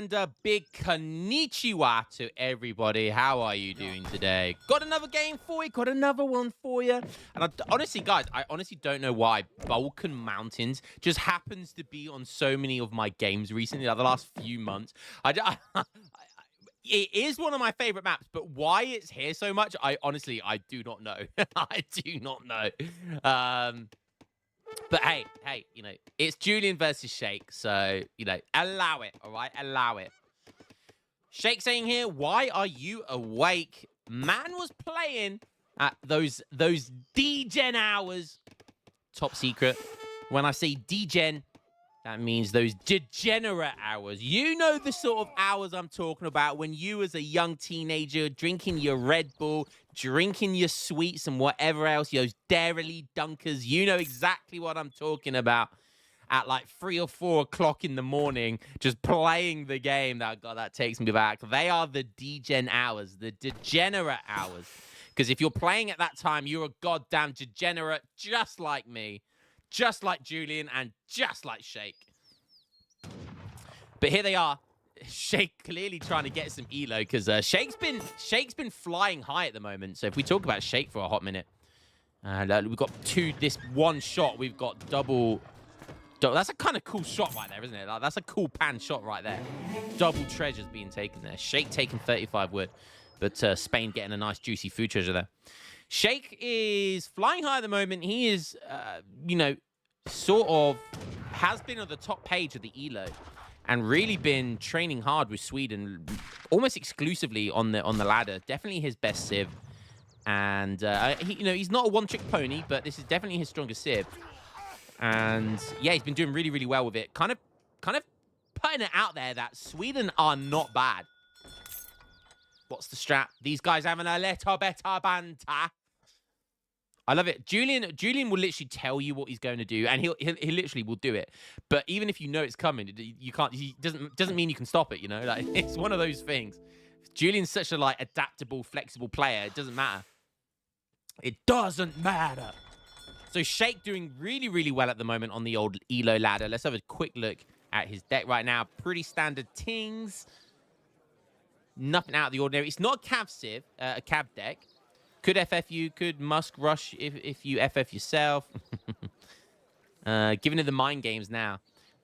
And a big konnichiwa to everybody. How are you doing today? Got another game for you. Got another one for you. And honestly, guys, I honestly don't know why Balkan Mountains just happens to be on so many of my games recently, like the last few months. It is one of my favorite maps, but why it's here so much, I do not know. I do not know. But hey, you know, it's Julian versus Shake, so, you know, allow it, all right? Allow it. Shake saying here, why are you awake? Man was playing at those D-Gen hours. Top secret. When I say D-Gen, that means those degenerate hours. You know the sort of hours I'm talking about when you as a young teenager drinking your Red Bull, drinking your sweets and whatever else, those Dairy Dunkers. You know exactly what I'm talking about. At like 3 or 4 o'clock in the morning, just playing the game. That takes me back. They are the D-Gen hours, the degenerate hours. Because if you're playing at that time, you're a goddamn degenerate just like me. Just like Julian and just like Shake. But here they are. Shake clearly trying to get some elo because Shake's been flying high at the moment. So if we talk about Shake for a hot minute, we've got this one shot. We've got double. That's a kind of cool shot right there, isn't it? Like, that's a cool pan shot right there. Double treasures being taken there. Shake taking 35 wood, but Spain getting a nice juicy food treasure there. Shake is flying high at the moment. He is, you know, sort of has been on the top page of the ELO and really been training hard with Sweden, almost exclusively on the ladder. Definitely his best civ, and you know, he's not a one-trick pony, but this is definitely his strongest civ. And yeah, he's been doing really, really well with it. Kind of putting it out there that Sweden are not bad. What's the strat? These guys having a little better banter. I love it. Julian will literally tell you what he's going to do, and he literally will do it. But even if you know it's coming, you can't. He doesn't mean you can stop it. You know, like it's one of those things. Julian's such a like adaptable, flexible player. It doesn't matter. It doesn't matter. So Shake doing really, really well at the moment on the old ELO ladder. Let's have a quick look at his deck right now. Pretty standard tings. Nothing out of the ordinary. It's not a cav civ, a cav deck. Could FF you, could Musk rush if you FF yourself. Giving it the mind games now.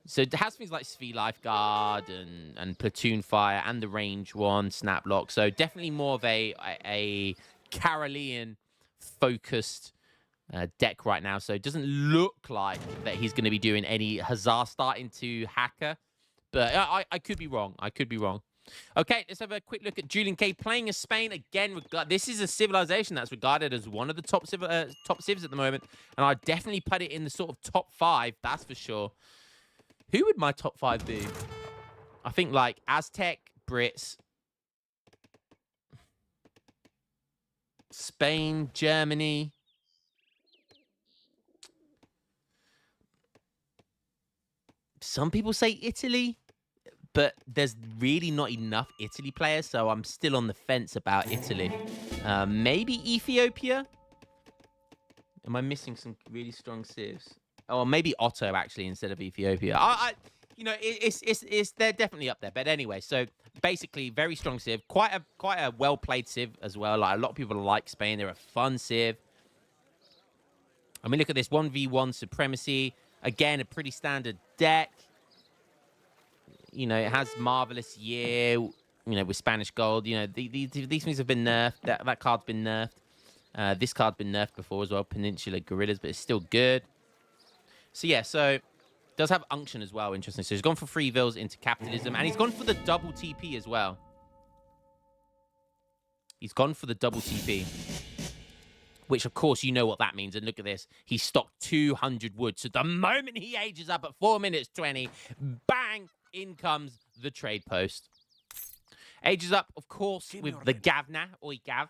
So it has things like Svi Lifeguard and Platoon Fire and the range one, Snap Lock. So definitely more of a Carolean focused deck right now. So it doesn't look like that he's going to be doing any Huzzah start into Hacker. But I could be wrong. I could be wrong. Okay, let's have a quick look at Juliank playing as Spain again. This is a civilization that's regarded as one of the top civs at the moment, and I definitely put it in the sort of top 5. That's for sure. Who would my top 5 be? I think like Aztec, Brits, Spain, Germany. Some people say Italy. But there's really not enough Italy players, so I'm still on the fence about Italy. Maybe Ethiopia? Am I missing some really strong civs? Oh, maybe Otto, actually, instead of Ethiopia. You know, they're definitely up there. But anyway, so basically, very strong civ. Quite a well-played civ as well. Like, a lot of people like Spain. They're a fun civ. I mean, look at this 1v1 supremacy. Again, a pretty standard deck. You know, it has Marvelous Year, you know, with Spanish Gold. You know, these things have been nerfed. That card's been nerfed. This card's been nerfed before as well, Peninsula Gorillas, but it's still good. So, yeah, so does have Unction as well, interesting. So he's gone for free vills into capitalism, and he's gone for the double TP as well. He's gone for the double TP. Which, of course, you know what that means. And look at this. He stocked 200 wood. So the moment he ages up at 4 minutes 20, bang, in comes the trade post. Ages up, of course, with the Gavna, Oi Gav.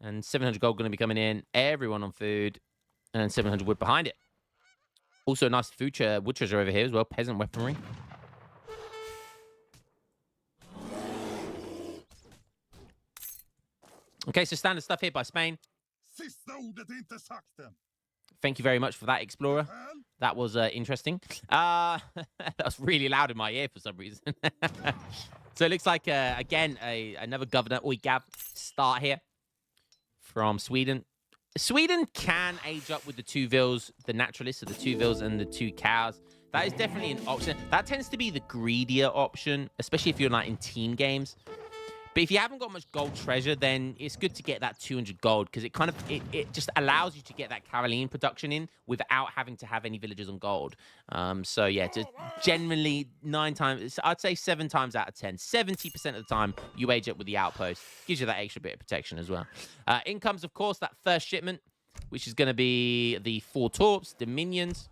And 700 gold going to be coming in. Everyone on food. And 700 wood behind it. Also, a nice wood treasure over here as well. Peasant weaponry. Okay, so standard stuff here by Spain. Thank you very much for that, Explorer. That was interesting. That was really loud in my ear for some reason. So it looks like, again, another Governor Oigab start here from Sweden. Sweden can age up with the 2 Vils, the Naturalists, so the 2 Vils and the 2 Cows. That is definitely an option. That tends to be the greedier option, especially if you're like in team games. But if you haven't got much gold treasure, then it's good to get that 200 gold because it just allows you to get that Caroline production in without having to have any villagers on gold. So yeah, just generally 9 times, I'd say 7 times out of 10, 70% of the time you age up with the outpost. Gives you that extra bit of protection as well. In comes, of course, that first shipment, which is going to be the 4 torps, Dominions.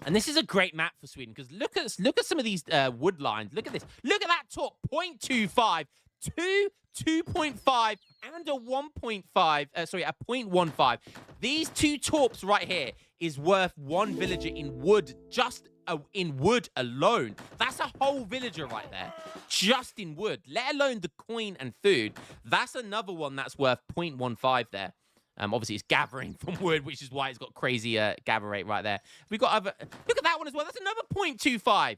And this is a great map for Sweden because look at some of these wood lines. Look at this. Look at that torp. 0.25, 2.5, and a 1.5. Sorry, a 0.15. These 2 torps right here is worth 1 villager in wood, just in wood alone. That's a whole villager right there, just in wood, let alone the coin and food. That's another one that's worth 0.15 there. Obviously, it's gathering from wood, which is why it's got crazy gather rate right there. We've got other... Look at that one as well. That's another 0.25.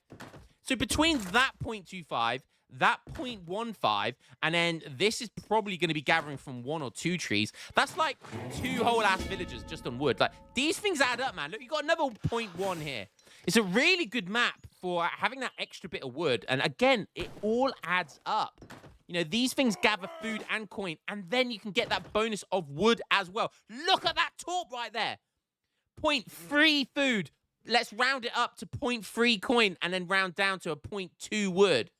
So between that 0.25, that 0.15, and then this is probably going to be gathering from 1 or 2 trees. That's like 2 whole-ass villages just on wood. Like, these things add up, man. Look, you got another 0.1 here. It's a really good map for having that extra bit of wood. And again, it all adds up. You know, these things gather food and coin, and then you can get that bonus of wood as well. Look at that torp right there. 0.3 food. Let's round it up to 0.3 coin, and then round down to a 0.2 wood.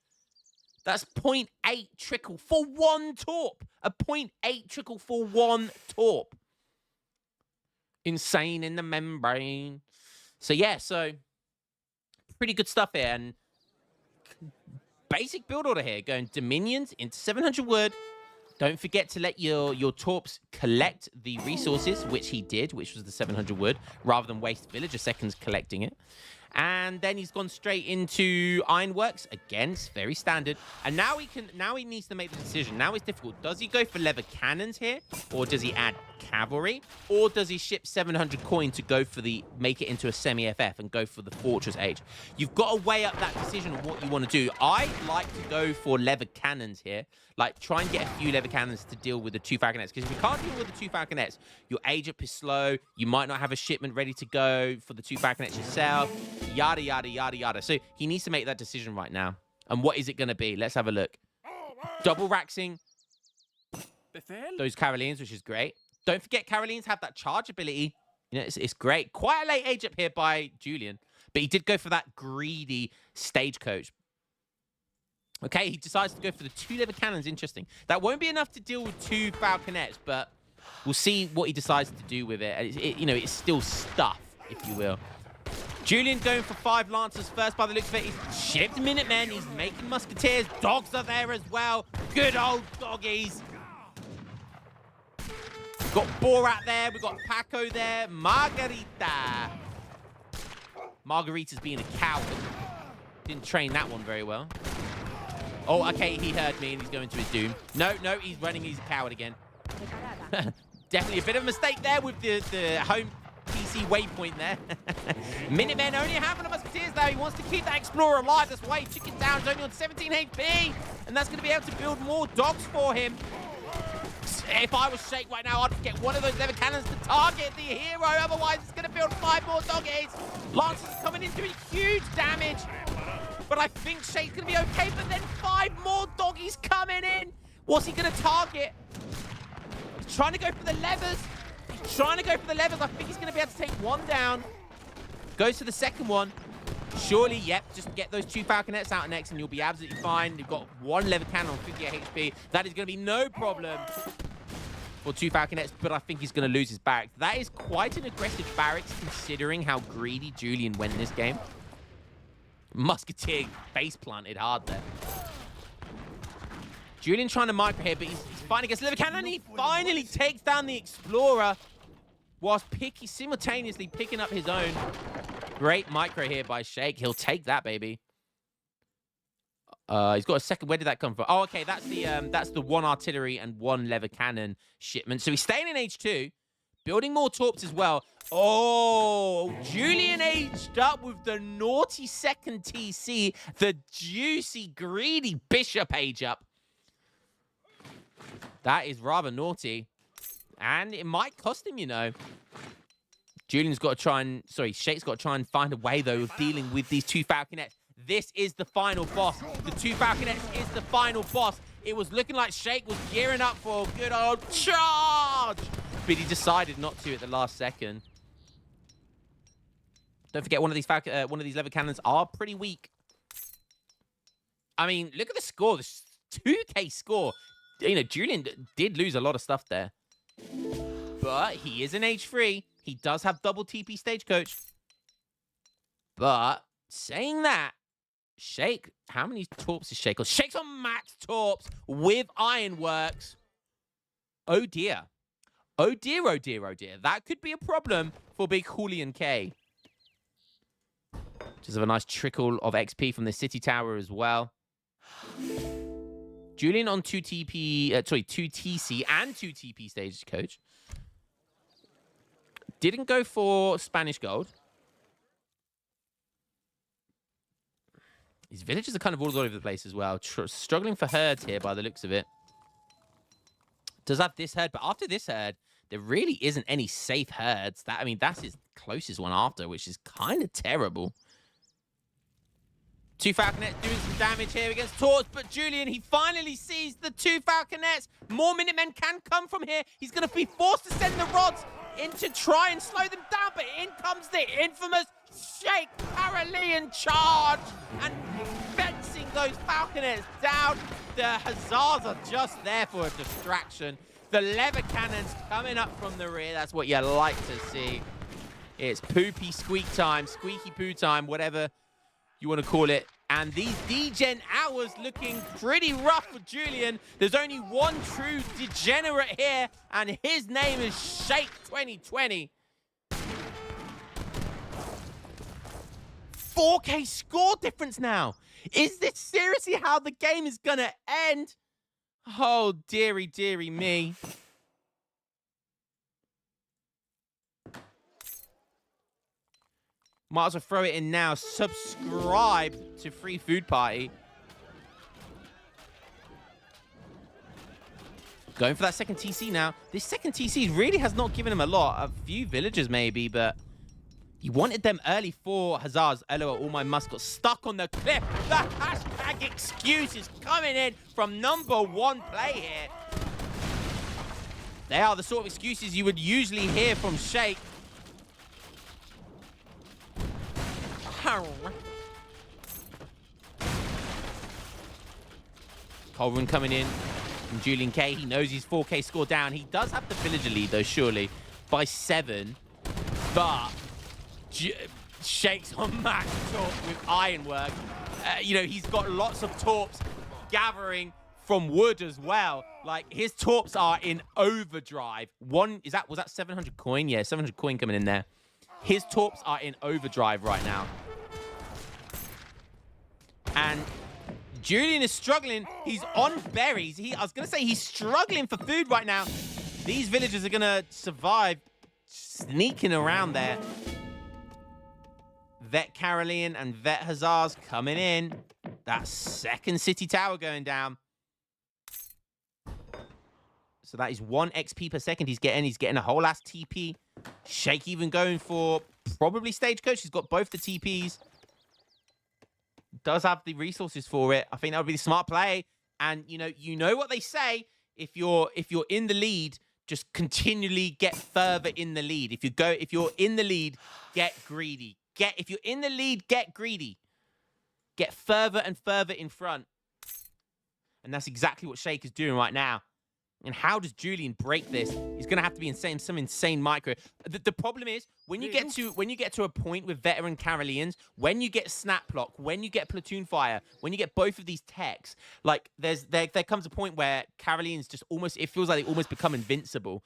That's 0.8 trickle for 1 torp. A 0.8 trickle for 1 torp. Insane in the membrane. So, yeah, pretty good stuff here. And basic build order here, going Dominions into 700 wood. Don't forget to let your torps collect the resources, which he did, which was the 700 wood, rather than waste villager seconds collecting it. And then he's gone straight into Ironworks. Again, it's very standard. And now he needs to make the decision. Now it's difficult. Does he go for leather cannons here? Or does he add cavalry? Or does he ship 700 coin to go for make it into a semi-FF and go for the fortress age? You've got to weigh up that decision of what you want to do. I like to go for leather cannons here. Like, try and get a few leather cannons to deal with the 2 falconets. Because if you can't deal with the 2 falconets, your age up is slow. You might not have a shipment ready to go for the 2 falconets yourself. Yada, yada, yada, yada. So he needs to make that decision right now. And what is it going to be? Let's have a look. Double raxing those Carolines, which is great. Don't forget, Carolines have that charge ability. You know, it's great. Quite a late age up here by Julian. But he did go for that greedy stagecoach. Okay, he decides to go for the 2 leather cannons. Interesting. That won't be enough to deal with 2 falconets, but we'll see what he decides to do with it. You know, it's still stuff, if you will. Julian going for 5 Lancers first by the looks of it. He's shipped Minutemen. He's making Musketeers. Dogs are there as well. Good old doggies. We've got Borat there. We've got Paco there. Margarita. Margarita's being a coward. Didn't train that one very well. Oh, okay, he heard me and he's going to his doom. No, he's running. He's a coward again. Definitely a bit of a mistake there with the home PC waypoint there. Minutemen only having the Musketeers though. He wants to keep that Explorer alive. That's why he took it down. He's only on 17 HP. And that's going to be able to build more dogs for him. If I was Shake right now, I'd get one of those leather cannons to target the hero. Otherwise, it's going to build 5 more doggies. Lancers coming in doing huge damage. But I think Shake's going to be okay. But then 5 more doggies coming in. What's he going to target? He's trying to go for the levers. He's trying to go for the levers. I think he's going to be able to take 1 down. Goes to the second one. Surely, yep, just get those 2 falconets out next and you'll be absolutely fine. You've got 1 leather cannon on 58 HP. That is going to be no problem for 2 falconets, but I think he's going to lose his barracks. That is quite an aggressive barracks considering how greedy Julian went in this game. Musketeer face planted hard there. Julian trying to micro here, but he's fighting against leather cannon and he finally takes down the Explorer whilst simultaneously picking up his own. Great micro here by Shake. He'll take that, baby. He's got a second. Where did that come from? Oh, okay. That's the 1 artillery and 1 leather cannon shipment. So he's staying in H2, Building more torps as well. Oh, Julian aged up with the naughty second TC. The juicy, greedy Bishop age up. That is rather naughty. And it might cost him, you know. Julian's got to try and... Sorry, Shake's got to try and find a way, though, of dealing with these two Falconets. This is the final boss. The two Falconets is the final boss. It was looking like Shake was gearing up for a good old charge. But he decided not to at the last second. Don't forget, one of these lever cannons are pretty weak. I mean, look at the score. The 2K score. You know, Julian did lose a lot of stuff there. But he is an H3. He does have double TP Stagecoach. But saying that, Shake, how many torps is Shake? Shake's on max torps with Ironworks. Oh dear. Oh dear, oh dear, oh dear. That could be a problem for big Juliank. Just have a nice trickle of XP from the City Tower as well. Julian on 2 TC and 2 TP Stagecoach. Didn't go for Spanish Gold. These villagers are kind of all over the place as well. Struggling for herds here by the looks of it. Does have this herd, but after this herd, there really isn't any safe herds. I mean, that's his closest one after, which is kind of terrible. Two Falconets doing some damage here against Torch, but Julian, he finally sees the two Falconets. More Minutemen can come from here. He's going to be forced to send the rods in to try and slow them down, but in comes the infamous Shake Carolean charge and fencing those Falconets down. The Hussars are just there for a distraction. The lever cannons coming up from the rear. That's what you like to see. It's poopy squeak time, squeaky poo time, whatever you want to call it. And these degen hours looking pretty rough for Julian. There's only one true degenerate here, and his name is Shake 2020. 4K score difference now. Is this seriously how the game is going to end? Oh, dearie, dearie me. Might as well throw it in now. Subscribe to Free Food Party. Going for that second TC now. This second TC really has not given him a lot. A few villagers maybe, but he wanted them early for Hussars. LOL, all my musks got stuck on the cliff. The hashtag excuse is coming in from #1 play here. They are the sort of excuses you would usually hear from Shake. Colvin coming in from Juliank. He knows his 4K score down. He does have the villager lead, though, surely, by 7. But Shake's on max torp with Ironwork. You know, he's got lots of torps gathering from wood as well. Like, his torps are in overdrive. Was that 700 coin? Yeah, 700 coin coming in there. His torps are in overdrive right now. And Julian is struggling. He's on berries. I was going to say he's struggling for food right now. These villagers are going to survive sneaking around there. Vet Carolean and Vet Hussars coming in. That second city tower going down. So that is 1 XP per second he's getting. He's getting a whole ass TP. Shake even going for probably Stagecoach. He's got both the TPs. Does have the resources for it. I think that would be the smart play. And you know what they say. If you're in the lead, just continually get further in the lead. If you're in the lead, get greedy. If you're in the lead, get greedy. Get further and further in front. And that's exactly what Shake is doing right now. And how does Julian break this? He's going to have to be insane, some insane micro. The problem is, when you get to a point with veteran Caroleans, when you get snap block, when you get platoon fire, when you get both of these techs, like there comes a point where Caroleans just almost, it feels like they almost become invincible.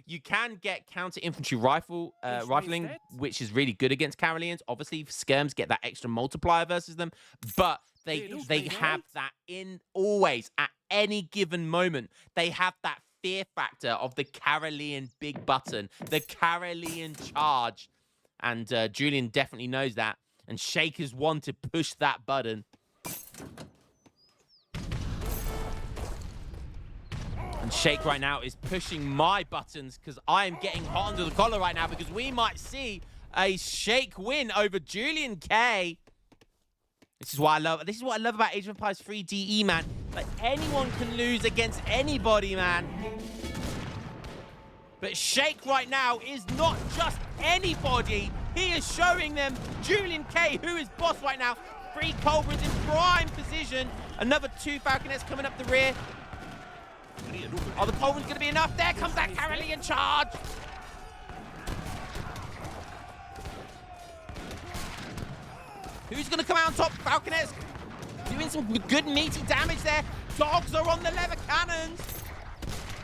You can get counter infantry rifling, which is really good against Caroleans. Obviously, skirms get that extra multiplier versus them, but they have that in always at any given moment. They have that fear factor of the Carolean big button, the Carolean charge. And Julian definitely knows that. And Shake is one to push that button. And Shake right now is pushing my buttons because I am getting hot under the collar right now because we might see a Shake win over Juliank. This is what I love. This is what I love about Age of Empires 3 DE, man. Like, anyone can lose against anybody, man. But Shake right now is not just anybody. He is showing them Juliank, who is boss right now. 3 Cobras in prime position. Another 2 Falconets coming up the rear. Are the Cobras going to be enough? There comes that Carolean charge. Who's going to come out on top? Falconets doing some good meaty damage there. Dogs are on the lever cannons.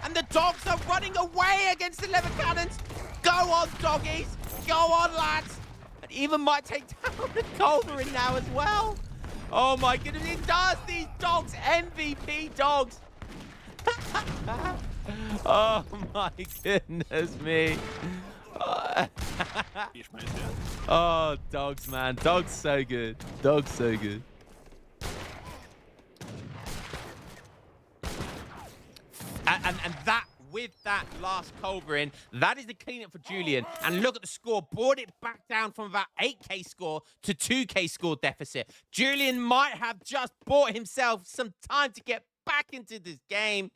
And the dogs are running away against the lever cannons. Go on, doggies. Go on, lads. And even might take down the Culverin now as well. Oh, my goodness. It does. These dogs, MVP dogs. Oh, my goodness me. Oh, dogs, man. Dogs so good. Dogs so good. And that, with that last Culverin, that is the cleanup for Julian. And look at the score. Brought it back down from about 8K score to 2K score deficit. Julian might have just bought himself some time to get back into this game.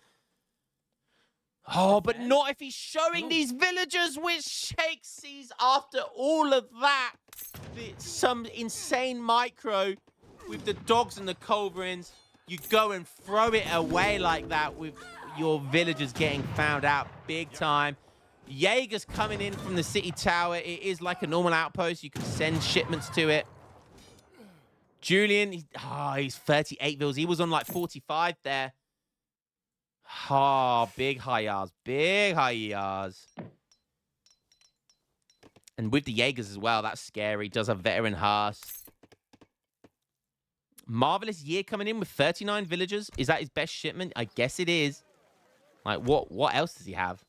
Oh, but not if he's showing these villagers, which Shake sees after all of that. Some insane micro with the dogs and the Culverins. You go and throw it away like that with your villagers getting found out big time. Jaeger's coming in from the city tower. It is like a normal outpost. You can send shipments to it. Julian, he's 38 vills. He was on like 45 there. Oh, big high yards. Big high yards. And with the Jaegers as well, that's scary. Does have veteran Haas. Marvelous Year coming in with 39 villagers. Is that his best shipment? I guess it is. Like, what else does he have?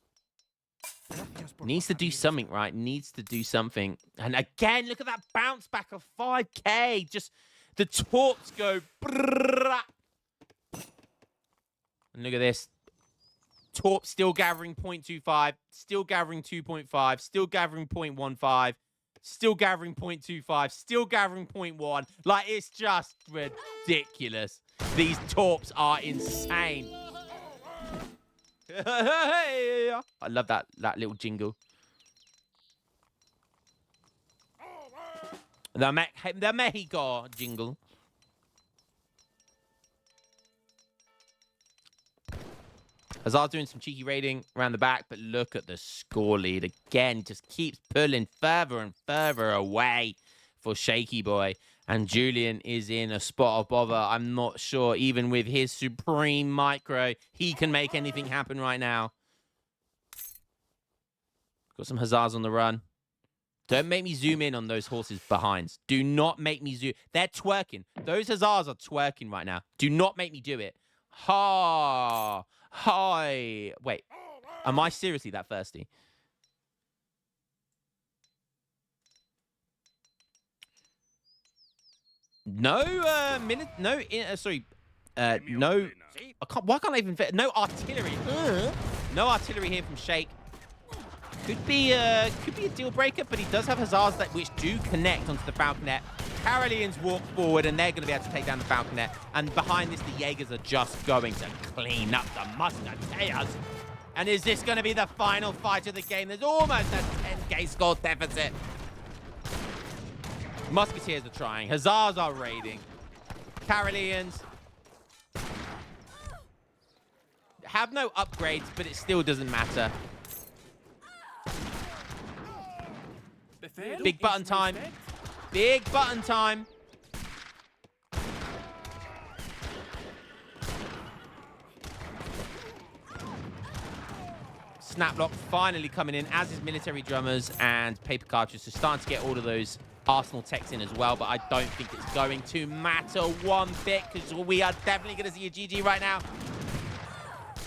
Needs to do something, right? Needs to do something. And again, look at that bounce back of 5K. Just the torps go. And look at this. Torp still gathering 0.25. Still gathering 2.5. Still gathering 0.15. Still gathering 0.25. Still gathering 0.1. Like, it's just ridiculous. These torps are insane. I love that little jingle. The Mexico jingle. Hazard's doing some cheeky raiding around the back, but look at the score lead. Again, just keeps pulling further and further away for Shaky Boy. And Julian is in a spot of bother. I'm not sure, even with his supreme micro, he can make anything happen right now. Got some Hazards on the run. Don't make me zoom in on those horses behind. Do not make me zoom. They're twerking. Those Hazards are twerking right now. Do not make me do it. Ha. Hi. Wait. Am I seriously that thirsty? No, sorry. No. Why can't I even fit? No artillery. No artillery here from Shake. Could be a deal breaker, but he does have Hazards which do connect onto the Falconet. Caroleans walk forward, and they're going to be able to take down the Falconet. And behind this, the Jaegers are just going to clean up the Musketeers. And is this going to be the final fight of the game? There's almost a 10K score deficit. Musketeers are trying. Hazards are raiding. Caroleans have no upgrades, but it still doesn't matter. Big button time. Big button time. Snaplock finally coming in, as is military drummers and paper cartridges. So starting to get all of those Arsenal techs in as well, but I don't think it's going to matter one bit because we are definitely going to see a GG right now.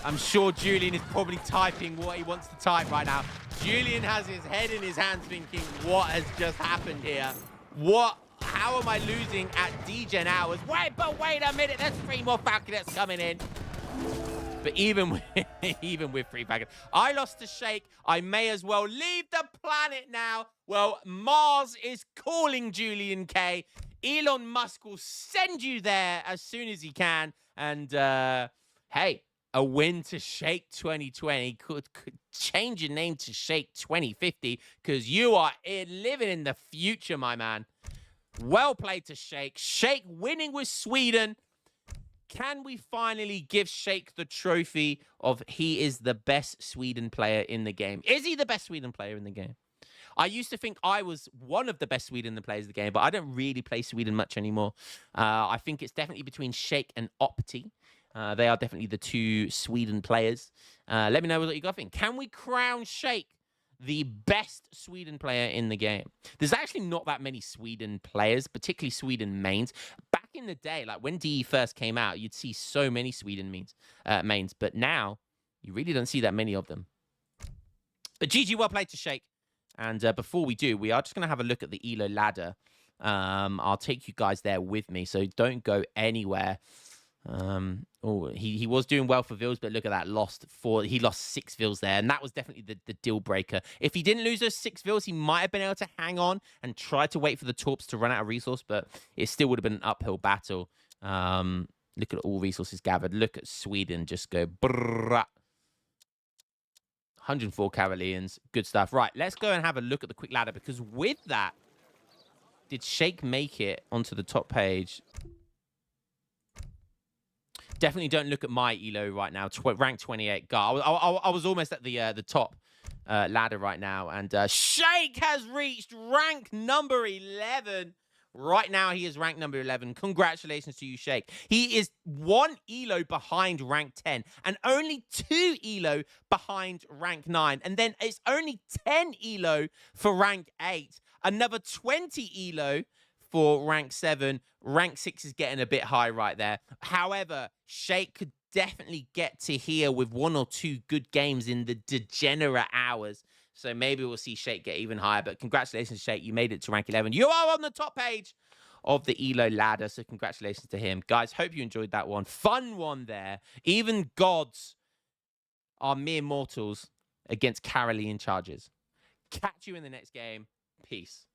I'm sure Julian is probably typing what he wants to type right now. Julian has his head in his hands thinking, what has just happened here? What? How am I losing at degen hours? Wait a minute. There's 3 more Falconets coming in. But even with 3 Falconets, I lost to Shake. I may as well leave the planet now. Well, Mars is calling Julian K. Elon Musk will send you there as soon as he can. And, hey, a win to Shake 2020 could change your name to Shake 2050 because you are living in the future, my man. Well played to Shake. Shake winning with Sweden. Can we finally give Shake the trophy of he is the best Sweden player in the game? Is he the best Sweden player in the game? I used to think I was one of the best Sweden players in the game, but I don't really play Sweden much anymore. I think it's definitely between Shake and Opti. They are definitely the 2 Sweden players. Let me know what you got to think. Can we crown Shake the best Sweden player in the game? There's actually not that many Sweden players, particularly Sweden mains. Back in the day, like when DE first came out, you'd see so many Sweden mains, but now you really don't see that many of them. But GG, well played to Shake. And before we do, we are just going to have a look at the ELO ladder. I'll take you guys there with me, so don't go anywhere. He was doing well for Vils, but look at that, he lost 6 Vils there, and that was definitely the deal breaker. If he didn't lose those 6 Vils, he might have been able to hang on and try to wait for the Torps to run out of resource, but it still would have been an uphill battle. Look at all resources gathered. Look at Sweden just go brrrr. 104 Cavalians. Good stuff. Right, let's go and have a look at the quick ladder, because with that, did Shake make it onto the top page? Definitely don't look at my ELO right now. Rank 28. God, I was almost at the top ladder right now. And Shake has reached rank number 11. Right now, he is rank number 11. Congratulations to you, Shake. He is 1 ELO behind rank 10 and only 2 ELO behind rank 9. And then it's only 10 ELO for rank 8. Another 20 ELO for rank 7. Rank 6 is getting a bit high right there. However, Shake could definitely get to here with 1 or 2 good games in the degenerate hours. So maybe we'll see Shake get even higher. But congratulations, Shake. You made it to rank 11. You are on the top page of the ELO ladder. So congratulations to him. Guys, hope you enjoyed that one. Fun one there. Even gods are mere mortals against Caroline charges. Catch you in the next game. Peace.